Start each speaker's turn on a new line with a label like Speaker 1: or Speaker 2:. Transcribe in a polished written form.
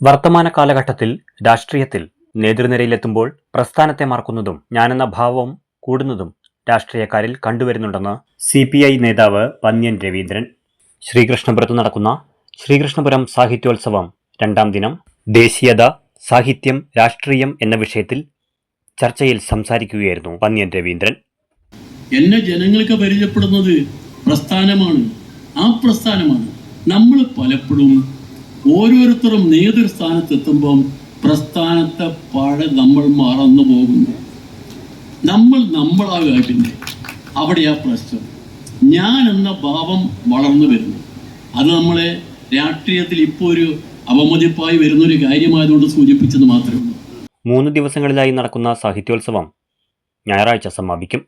Speaker 1: വർത്തമാന കാലഘട്ടത്തിൽ രാഷ്ട്രീയത്തിൽ നേതൃനിരയിലെത്തുമ്പോൾ പ്രസ്ഥാനത്തെ മറക്കുന്നതും ഞാനെന്ന ഭാവം കൂടുന്നതും രാഷ്ട്രീയക്കാരിൽ കണ്ടുവരുന്നുണ്ടെന്ന് CPI നേതാവ് പന്ന്യൻ രവീന്ദ്രൻ. ശ്രീകൃഷ്ണപുരത്ത് നടക്കുന്ന ശ്രീകൃഷ്ണപുരം സാഹിത്യോത്സവം 2ാം ദിനം ദേശീയത, സാഹിത്യം, രാഷ്ട്രീയം എന്ന വിഷയത്തിൽ ചർച്ചയിൽ സംസാരിക്കുകയായിരുന്നു പന്ന്യൻ രവീന്ദ്രൻ.
Speaker 2: എന്നെ ജനങ്ങൾക്ക് പരിചയപ്പെടുന്നത് പ്രസ്ഥാനമാണ്. ആ പ്രസ്ഥാനമാണ് നമ്മൾ പലപ്പോഴും ഓരോരുത്തരും നേതൃസ്ഥാനത്തെത്തുമ്പം പ്രസ്ഥാനത്തെ നമ്മൾ മറന്നു പോകുന്നു. നമ്മളാകുക. പിന്നെ അവിടെയാ പ്രശ്നം. ഞാൻ എന്ന ഭാവം വളർന്നു വരുന്നു. അത് നമ്മളെ രാഷ്ട്രീയത്തിൽ ഇപ്പോൾ ഒരു അവമതിപ്പായി വരുന്നൊരു കാര്യമായതുകൊണ്ട് സൂചിപ്പിച്ചത് മാത്രമേ ഉള്ളൂ.
Speaker 1: 3 ദിവസങ്ങളിലായി നടക്കുന്ന സാഹിത്യോത്സവം ഞായറാഴ്ച സമാപിക്കും.